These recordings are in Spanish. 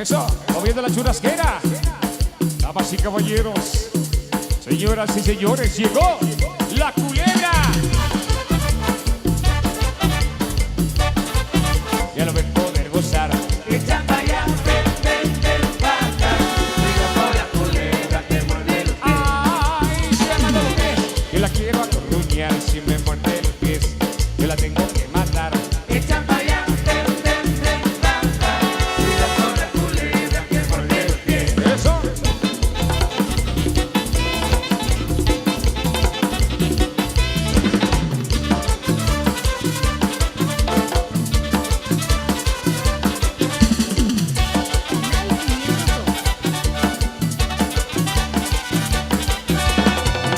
Eso, moviendo la churrasquera. Damas y caballeros, señoras y señores, llegó la culebra. Ya lo ven poder gozar. Echa pa' allá, ven, ven, ven pa' acá. Cuidado con la culebra que muerde los pies. Ay, se llama los pies. Yo la quiero acorruñar si me muerde los pies. Yo la tengo que matar. Echa pa' allá, ven, ven, ven pa' acá. Cuidado con la culebra que muerde los pies. Eso.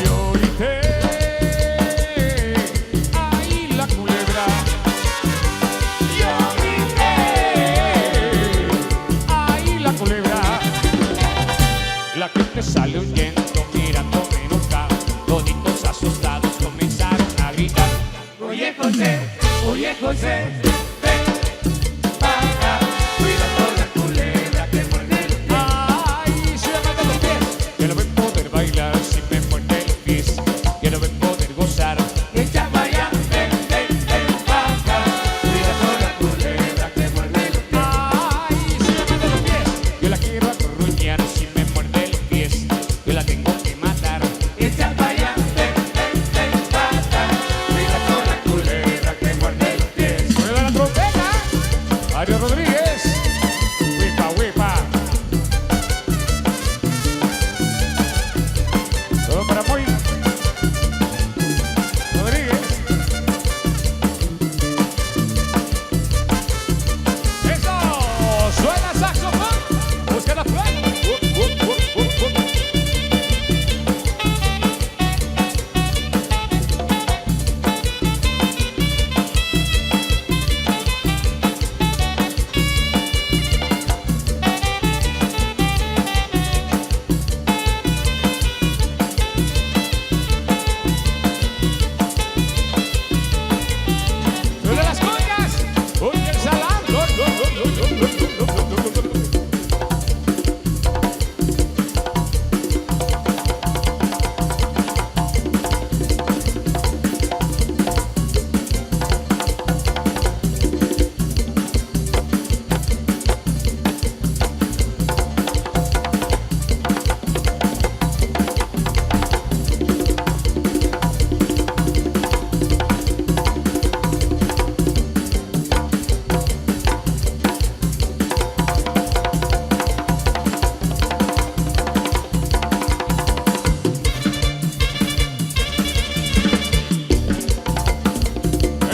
Yo grité, ay la culebra. Yo grité, ay la culebra. La gente sale huyendo, mirándome nunca. Toditos asustados comenzaron a gritar. Oye José, ven pa' acá. Cuidado con la culebra que muerde los pies. Ay, se llama de los pies. Quiero ver poder bailar si me muerde los pies. Quiero ver poder gozar. Echa pa' allá, ven, ven, ven pa' acá. Cuidado con la culebra que muerde los pies. Ay, se llama de los pies. Yo la quiero acorruñar si me muerde los pies. Yo la tengo que matar. Echa pa' allá, ven, ven, ven pa' acá. Cuidado con la culebra que muerde los pies. Mueve la trompeta. Mario Rodríguez. Huipa, huipa. Todo para Moy Rodríguez. Eso. Suena saxofón. Busca la flor. ¡Suena las congas! ¡Oye el salán!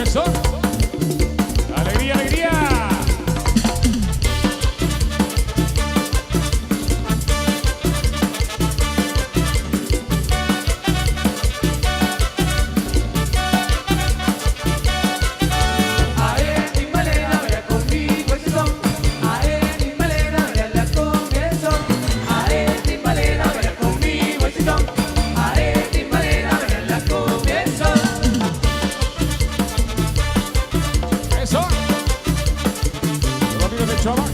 ¡Eso! ¡Alegría, alegría! Ae, timbalera, baila conmigo ese son. Ae, timbalera, baila con el son. Ae, timbalera, baila conmigo ese son. Ae, timbalera, baila con el son. ¡Eso! Los amigos de Chova.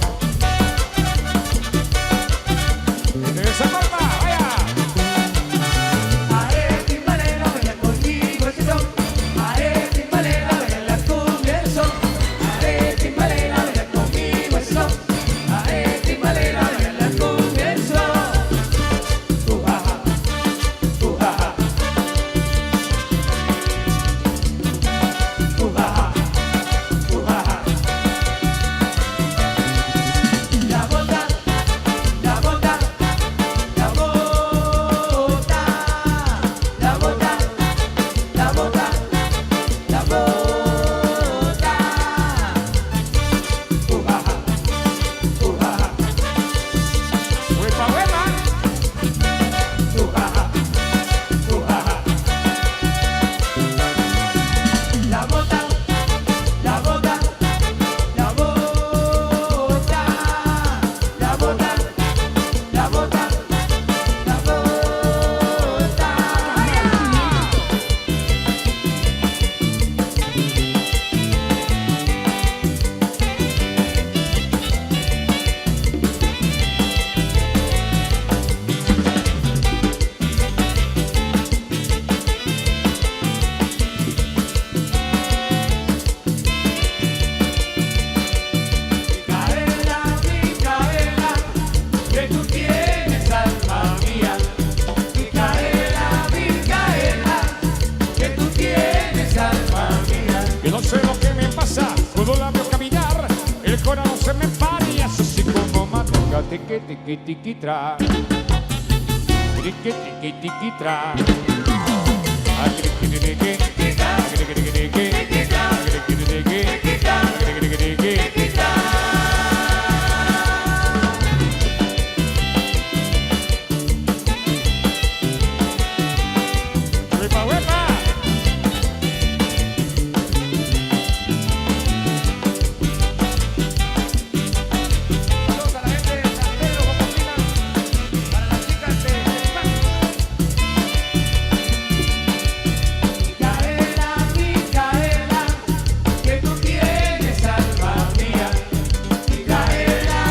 ¡De esa forma! ¡Vaya! Ae, timbalera, baila conmigo ese son. Ae, timbalera, baila con el son. Ae, timbalera, baila conmigo ese son. Ae, timbalera, baila con el son. Ujaja, ujaja. Ujaja, ujaja. me farías así como matonga, tiqui, tiqui, tiqui, tra. Tiqui, tiqui, tiqui, tra. Ah, tiqui, tiqui, tiqui, tiqui, tiqui, tiqui, tiqui, tiqui, tiqui, tiqui, tra. ¡Huepa, huepa! Saludos a la gente de San Pedro, Jocopina, para las chicas de Tepic. Micaela, que tú tienes alma mía. Micaela,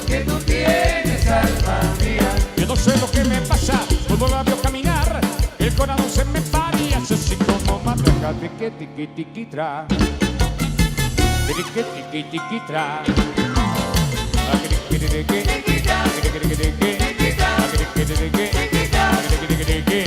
que tú tienes alma mía. Yo no sé lo que me pasa, cuando la veo caminar, el corazón se me paría, así como matonga, tiqui, tiqui, tiqui, tra. Tiqui, tiqui, tiqui, tra. Ah, tiqui, tiqui, tiqui, tiqui, tiqui, tiqui, tiqui, ah, tiqui, tiqui, tiqui, tiqui, tiqui.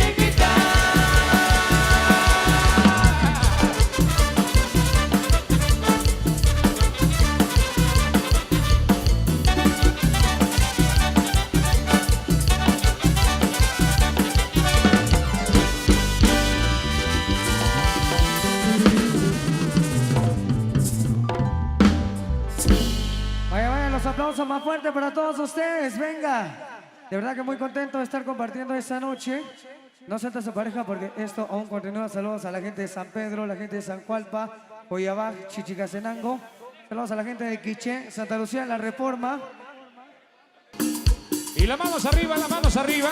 Vaya, los aplausos más fuertes para todos ustedes, venga. De verdad que muy contento de estar compartiendo esta noche. No suelta a su pareja porque esto aún continúa. Saludos a la gente de San Pedro, la gente de San Cualpa, Oyabaj, Chichicastenango. Saludos a la gente de Quiché, Santa Lucía, La Reforma. Y las manos arriba, las manos arriba.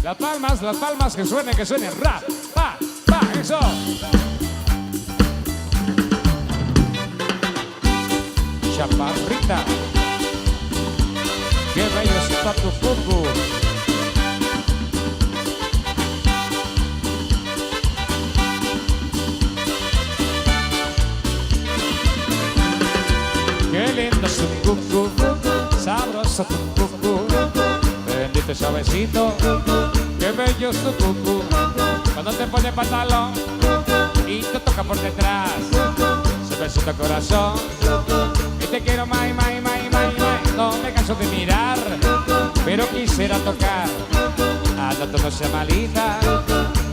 Las palmas, que suenen, ra, pa, pa, eso. Chaparrita, qué bello está tu cucu. Qué lindo es tu cucu, sabroso tu cucu, bendito suavecito, qué bello es tu cucu. Cuando te pone pantalón y te toca por detrás, se besita corazón. Y te quiero mai, mai, mai, mai, mai. No me canso de mirar, pero quisiera tocar. Ah, no sea malita.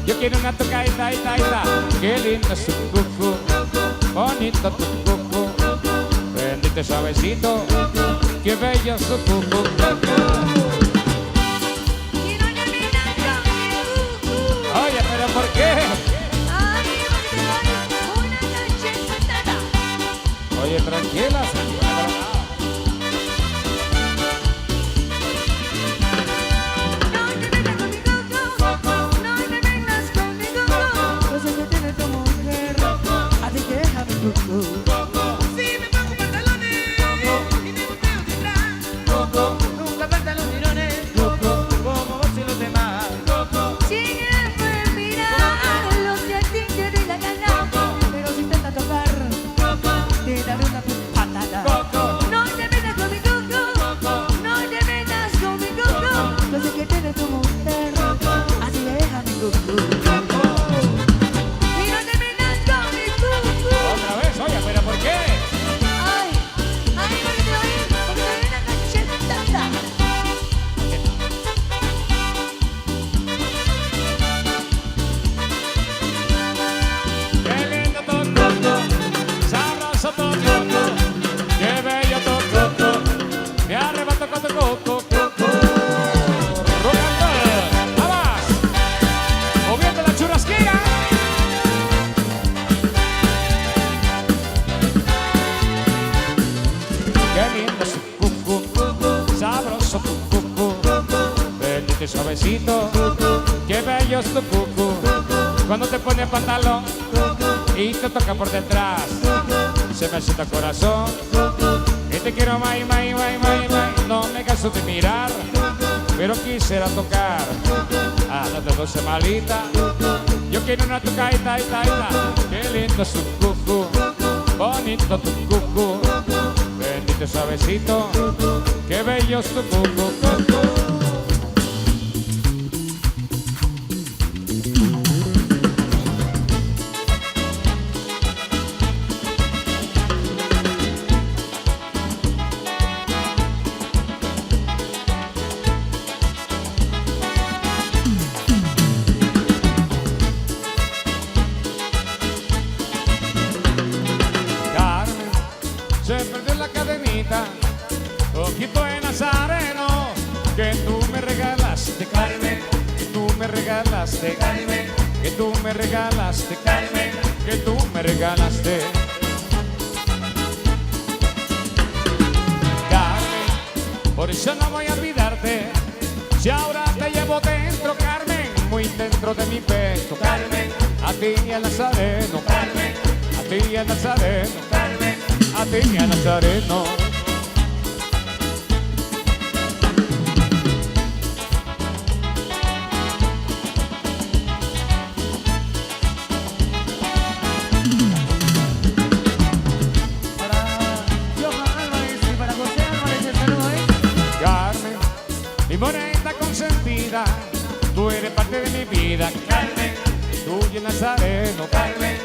Yo quiero una tocadita, ita, ita. Qué lindo es tu cucu, bonito tu cucu, bendito y suavecito, qué bello es tu cucu. Oye, pero ¿por qué? Oye, tranquila, señora. Yo sé que tienes tu mujer, así que déjame cucú. Si me pongo pantalones y me boteo detrás, Nunca faltan los tirones, como vos y los demás. Si quieres puedes mirar los que a ti te dé la gana, Pero si intenta tocar, te daré una patada. no te metas con mi cuco, no te metas con mi cuco. Yo sé que tienes tu mujer, así déjame cucú. Y no te metas con mi cuco. Otra vez, oye, pero ¿por qué? Ay, ay, porque te doy una cachetada. Qué lindo tu cucu, sabroso tu cucu, qué bello tu cucu, me arrebato con tu cucu, cucu. Rock and roll, vamos, moviendo la churrasquera. Qué lindo es tu cucu, sabroso tu cucu, bendito y suavecito, qué bello es tu cucu. Cuando te pone pantalón y te toca por detrás, se me sienta el corazón. Y te quiero mai, mai, mai, mai, mai. No me canso de mirar, pero quisiera tocar. Ah, no te doce malita. Yo quiero una tocadita, ita, ita. Qué lindo es tu cucu, bonito tu cucu, bendito y suavecito, qué bello es tu cucu, cucu. cadenita, ojito de nazareno, que tú me regalaste, Carmen, que tú me regalaste, Carmen, que tú me regalaste, Carmen, que tú me regalaste. Carmen, por eso no voy a olvidarte, si ahora te llevo dentro, Carmen, muy dentro de mi pecho, Carmen, a ti y al nazareno, Carmen, a ti y al nazareno, Carmen, a ti y al nazareno. Para Johan Álvarez y para José Álvarez, el saludo es. Carmen, mi moneda consentida, tú eres parte de mi vida, Carmen, tú y el nazareno, Carmen,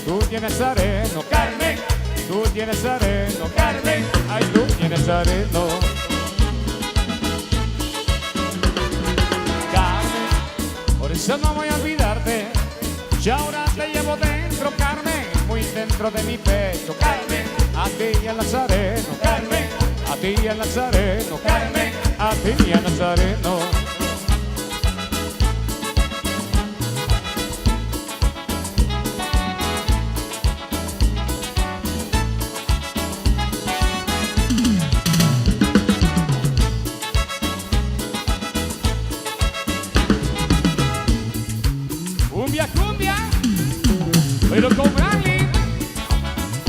tú y el nazareno, Carmen, tú y el nazareno, Carmen, ay, tú y el nazareno. Carmen, por eso no voy a olvidarte, si ahora te llevo dentro, Carmen, muy dentro de mi pecho, Carmen, a ti y al nazareno, Carmen, a ti y al nazareno, Carmen, a ti y al nazareno. Cumbia, cumbia, pero con Bradley.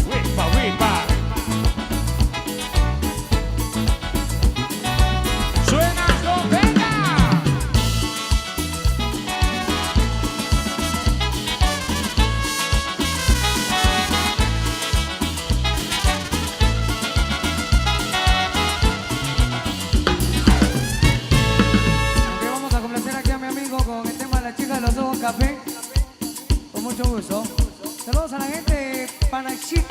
Whipa, whipa. Suena Eslovenia. Ok, vamos a complacer aquí a mi amigo con el tema de la chica de los ojos café. Con mucho gusto. Saludos a la gente de Panachit.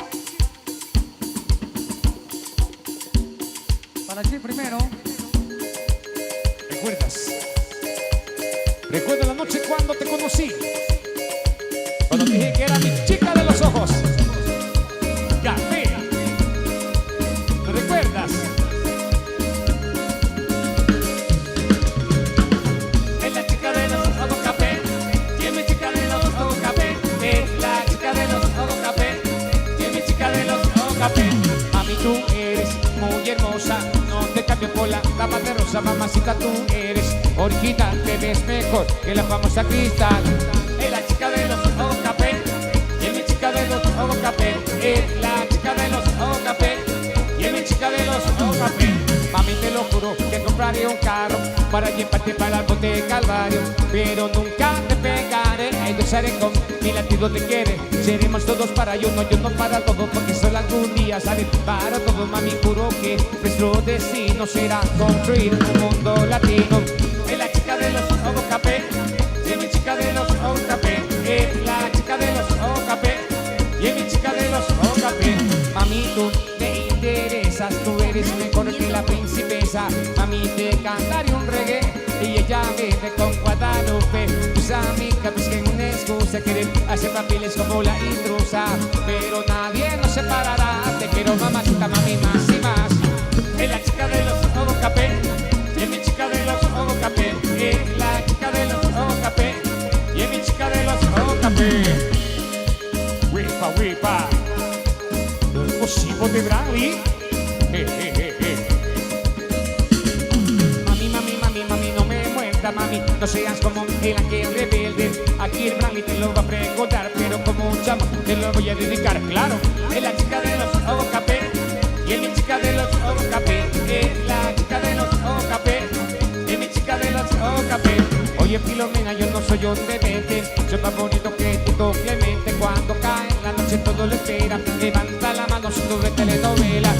Panachit primero. ¿Recuerdas? Recuerdo la noche cuando te conocí, cuando te dije que era mi chica de los ojos. Café. ¿Lo recuerdas? Es la chica de los ojos café, y es mi chica de los ojos café. Es la chica de los ojos café, y es mi chica de los ojos café. Mami, tú eres muy hermosa, no te cambio por la capa de rosa. Mamacita, tú eres orquídea, te ves mejor que la famosa Cristal. Es la chica de los ojos café, y es mi chica de los ojos café. Es la chica de los ojos café, y es mi chica de los ojos café. Mami, te lo juro que compraré un carro para llevarte para el monte de Calvario, pero nunca te pegaré, endulzaré con mi latido te quiere. Seremos todos para yo no para todo, porque solo algún día sale para todo. Mami, juro que nuestro destino será construir un mundo latino. Es la chica de los ojos café, y es mi chica de los ojos café. Es la chica de los ojos café, y es mi chica de los ojos café. Mami, tú me interesas, tú eres mejor que la princesa. Mami, te cantaré un reggae y ella vive con Guadalupe. Tus amigas busquen una excusa, quieren hacer papeles como la intrusa, pero nadie nos separará. Te quiero, mamacita, mami, más y más. Es la chica de los ojos café, y es mi chica de los ojos café. Es la chica de los ojos café, y es mi chica de los ojos café. Whipa, whipa. Lo imposible de Bradley. Mami, mami, mami, mami, no me muerda, mami. No seas como el ángel rebelde. Aquí el Bradley te lo va a preguntar, pero como un chamo te lo voy a dedicar. Claro, es la chica de los ojos café, y es mi chica de los ojos café. Es la chica de los ojos café, y es mi chica de los ojos café. Oye, Filomena, yo no soy un demente, soy más bonito que tú, Clemente. Cuando cae la noche todo lo espera, levanta la mano sin de telenovela.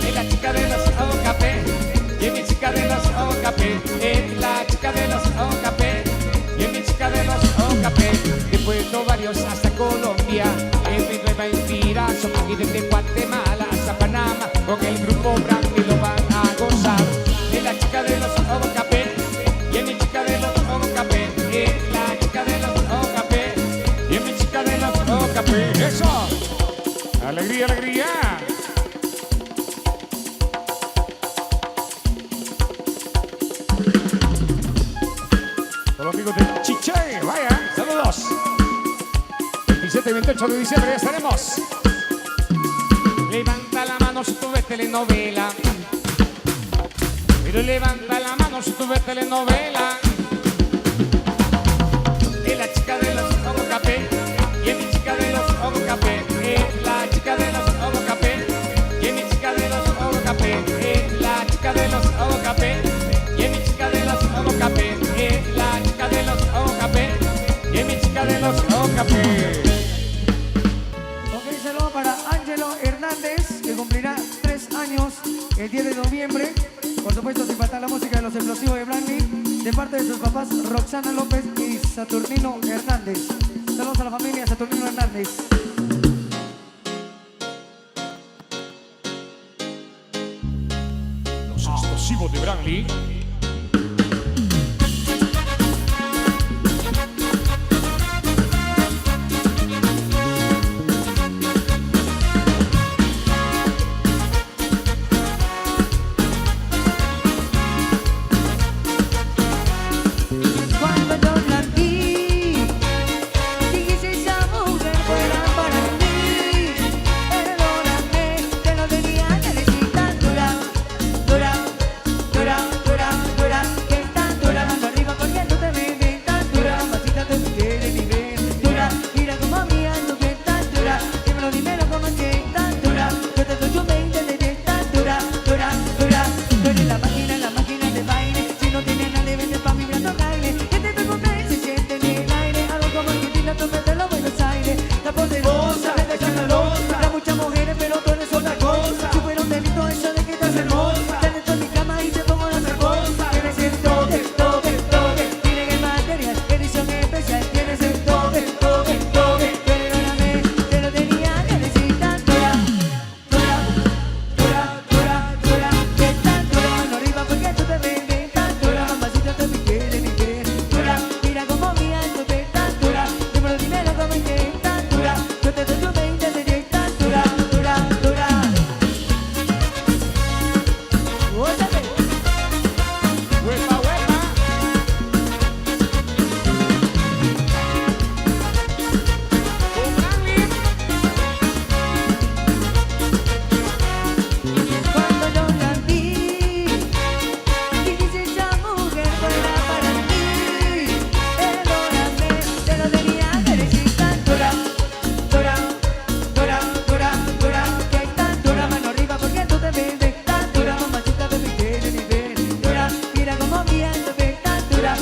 Es la chica de los ojos café, y es mi chica de los ojos café. Es la chica de los ojos café, y es mi chica de los ojos café. De Puerto Barrios hasta Colombia es mi nueva inspiración, y desde Guatemala hasta Panamá con el grupo Brandy lo van a gozar. Es la chica de los ojos café, y es mi chica de los ojos café. Es la chica de los ojos café, y es mi chica de los ojos café. ¡Eso! ¡Alegría, alegría! 27 y 28 de diciembre ya estaremos. Levanta la mano si tú ves telenovela. Pero levanta la mano si tú ves telenovela. Es la chica de los ojos café. Y es mi chica de los ojos café. Es la chica de los ojos café. Y es mi chica de los ojos café. Es la chica de los ojos café. Y es mi chica de los ojos café. Es la chica de los ojos café. Y es mi chica de los ojos café. Ok, saludo para Ángelo Hernández, que cumplirá 3 años el 10 de noviembre. Por supuesto, sin faltar la música de los explosivos de Brandy, de parte de sus papás Roxana López y Saturnino Hernández. Saludos a la familia Saturnino Hernández. Los explosivos de Brandy. Cuando yo la vi, dije si esa mujer fuera para mí. Perdóname, te lo tenía que decir tan dura, dura, dura, dura, dura, que tan dura, mano arriba porque tú te ves tan dura, masita te quiere nivel, dura, mira como a mí ando que tan dura, dímelo primero como que tan dura, yo te doy un 20 de tan dura, dura, dura, tú eres la máquina de baile, si no tienes nada de vender pa' mi brazo baile, que te toco que se siente en el aire, algo como Argentina, tope de los Buenos Aires, la poderosa, la escandalosa, da muchas mujeres pero tú eres otra cosa, si fuera un delito eso de que estás hermosa, te meto en mi cama y te pongo en otra cosa, tienes el toque, toque, toque, tienen el material, edición especial, tienes el toque, toque, toque, perdóname, te lo tenía que decir tan dura, dura, dura, dura, dura, que tan dura, mano arriba porque tú te ves tan dura, mamacita te me quiere ni quiere, dura, mira como mi ando que tan dura, dímelo primero como que tan dura, yo te doy un 20 de 10 tan dura, dura, dura. Óyame. ¡Huepa, huepa! ¡Con Brandy! Cuando yo la vi, dije si esa mujer fuera para mí. Perdóname, te lo tenía que decir tan dura, dura, dura, dura, dura, que tan dura, mano arriba porque tú te ves tan dura, mamacita de mi nivel, dura, mira como mi ando que tan dura,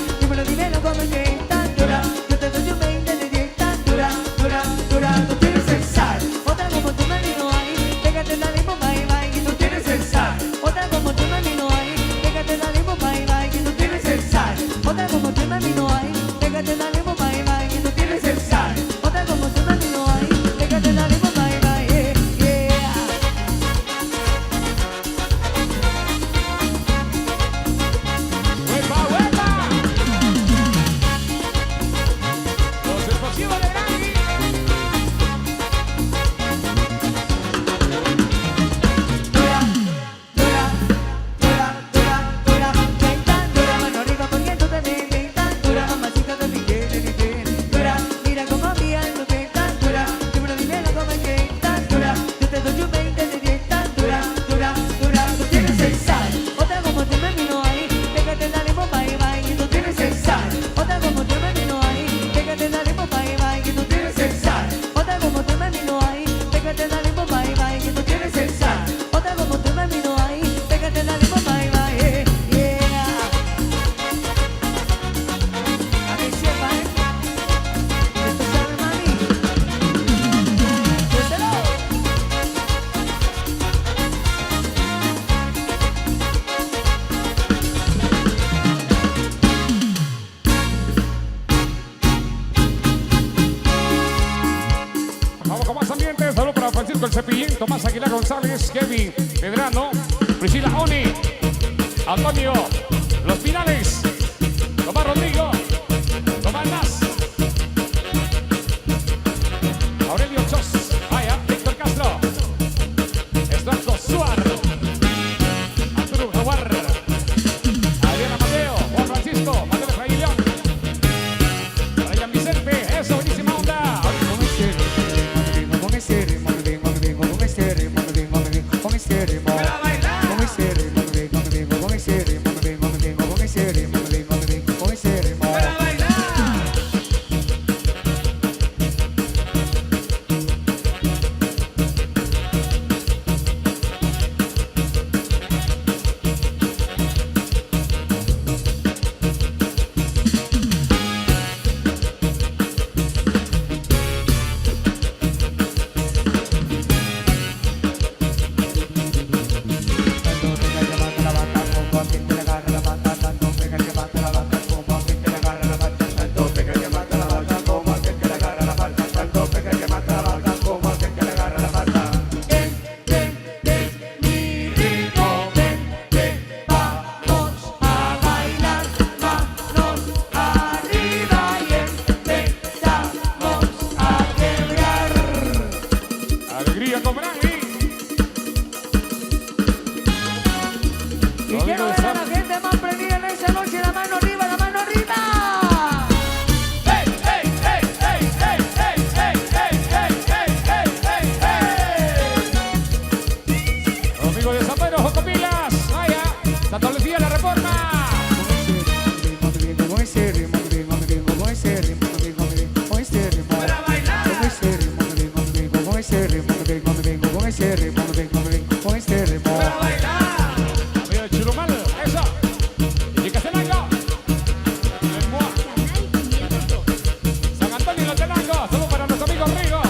dímelo como que tan dura, yo te doy un 20 de 10 tan dura, dura, dura, tú tienes el sal, otra como tú mami no hay, pégate la limbo, bye bye, y tú tienes el sal, otra como tú mami no hay, pégate la limbo, bye bye, y tú tienes el sal, otra como tú mami no hay, pégate la limbo, bye bye, y tú tienes el sal, otra como tú mami no hay, pégate la limbo, bye bye, yeah. ¡Huepa, huepa! Los explosivos de Brandy. Dura, dura, dura, dura, dura, que tan dura, mano arriba porque tú te ves tan dura, mamacita de mi nivel, dura, mira como a mí ando que tan dura, dímelo primero como que tan dura, yo te doy un 20 de 10 tan dura, dura, dura, tú tienes el sal, otra como tú mami no hay, pégate la limbo, bye bye, y tú tienes el sal, otra como tú mami no hay, pégate la limbo, bye bye, y tú tienes el sal, otra como tú mami no hay, pégate la limbo, bye bye, y tú tienes el sal, otra como tú mami no hay, pégate la limbo, bye bye, yeah. A que sepa, esto sabe mami, díselo. Vamos con más ambiente. Saludos para Francisco el Cepillín, Tomás Aguilar González, Kevin Pedrano, Priscila Oni, Antonio Los Pinales, Tomás Rodrigo, Tomás Nas, Aurelio Chos, Aya, Víctor Castro, Estuardo Suar, Arturo Jaguar, Adriana Mateo, Juan Francisco, Mateo de Fraguillón, Brian Vicente, eso, buenísima onda. Ahora con este Y quiero ver a la gente más prendida en esa noche. La mano arriba, la mano arriba. ¡Ey, ey, ey, ey, ey, ey, ey, ey, ey, ey, ey, ey! Amigos de San Pedro, Jocopilas, vaya, está establecida la reforma. Con ese ritmo, con ese ritmo, con ese ritmo. Para bailar. Con ese ritmo, con ese ritmo, con ese ritmo, con ese ritmo. Para bailar. Amigo de Churumal, eso. Y Chicastenango. San Antonio y Lotenango, solo para nuestros amigos ricos.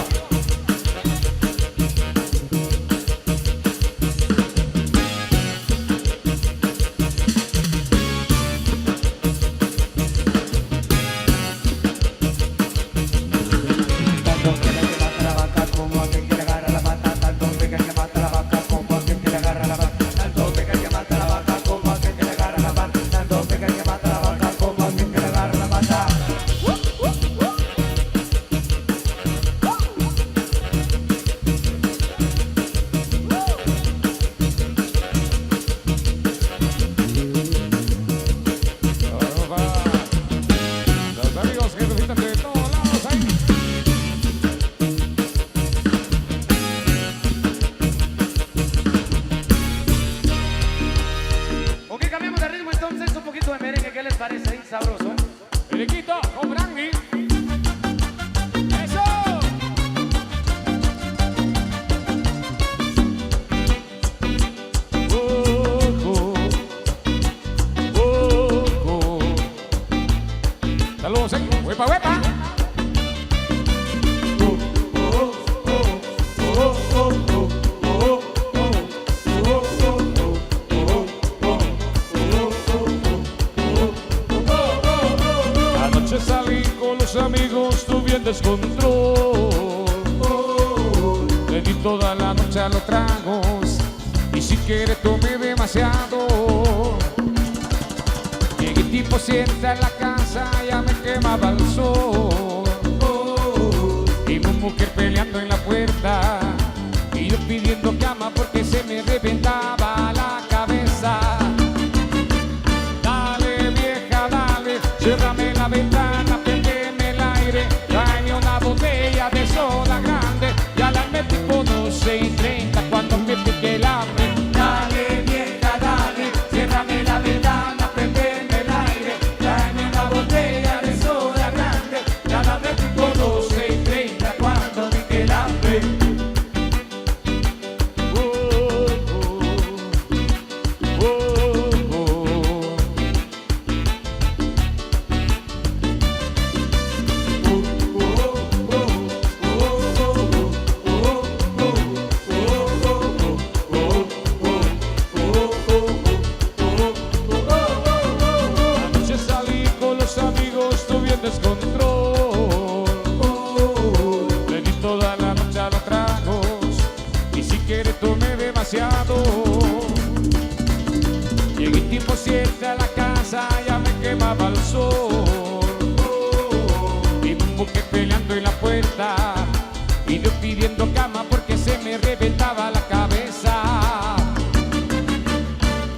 Tanto pega que mata la vaca como aquel que le agarra la pata. Tanto pega que mata la vaca como aquel que le agarra la vaca. Tanto pega que mata la vaca como aquel que le agarra la pata. Tanto pega que mata la vaca como aquel que le agarra la pata. Los amigos que nos visitan de todos lados ahí. Ok, cambiamos de ritmo entonces, un poquito de merengue, ¿qué les parece ahí? Sabroso. Periquito con Brandy. ¡Eso! Saludos, huepa, huepa. Anoche salí con los amigos, tuve el descontrol. Le di toda la noche a los tragos y si quieres tomé demasiado. Llegué tipo 7 en la casa, ya me quemaba el sol. Y mi mujer peleando en la puerta y yo pidiendo cama porque se me reventaba la cabeza. Dale vieja, dale, ciérrame la ventana, prendeme el aire, tráeme una botella de soda grande. Ya la metí por 12:30 cuando me pique el hambre. Dale vieja, dale, ciérrame la ventana, prendeme el aire, tráeme una botella de soda grande. Ya la metí por 12:30 cuando me pique el hambre. Anoche salí con los amigos, tuve el descontrol. Le di toda la noche a los tragos y si quieres tomé demasiado. Llegué tipo 7 a la casa, ya me quemaba el sol. Y mi mujer peleando en la puerta y yo pidiendo cama porque se me reventaba la cabeza.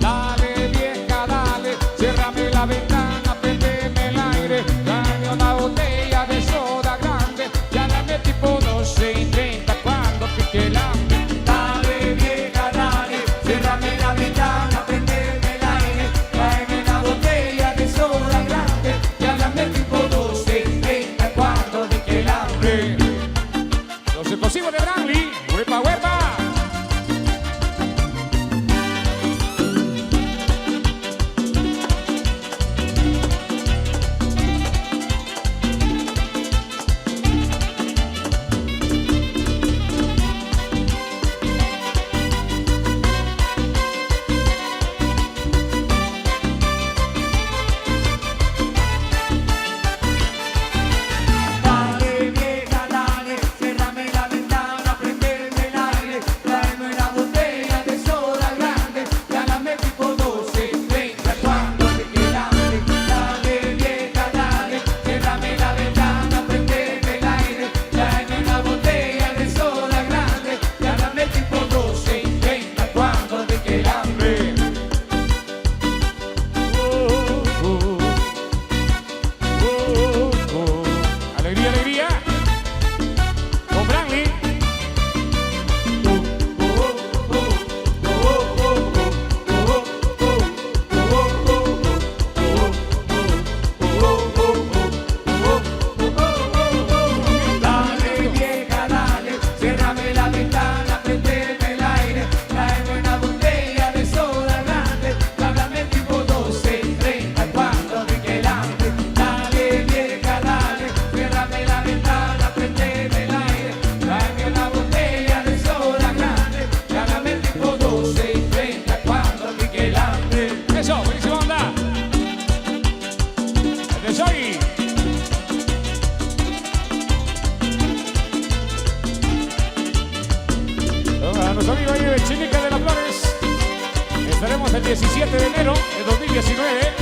Dale vieja, dale, ciérrame la ventana, prendeme el aire, dame una botella de soda grande. Ya la metí por 12:30 cuando pique el hambre. Dale vieja, dale, ciérrame la ventana, prendeme el aire, dame una botella de soda grande. Ya la metí por 12:30 cuando pique el hambre. Los explosivos de Brandy. el 17 de enero de 2019.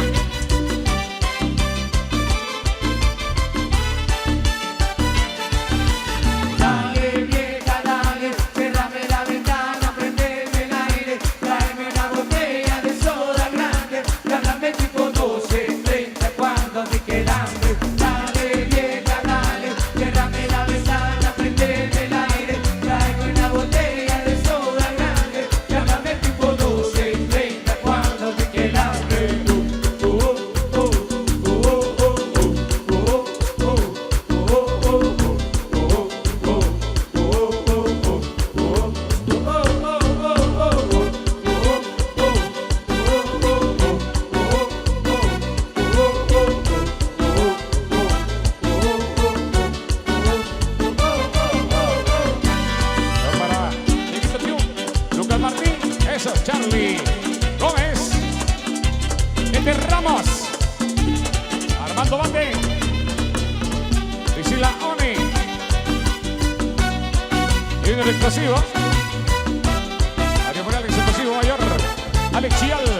Dale, vieja, dale, cérrame la ventana, prendeme el aire, tráeme una botella de soda grande, y háblame tipo 12:30 cuando me quede hambre. Dale, vieja, dale, cérrame la ventana, prendeme el aire, tráeme una botella de soda grande, y háblame tipo 12:30 cuando me quede hambre. Para Chiquito Tiu, Lucas Martín, eso, Charlie Gómez, Eder Ramos, Armando Bate, Priscila Oni, Junior Explosivo, Mario Morales Explosivo Mayor, Alex Chial,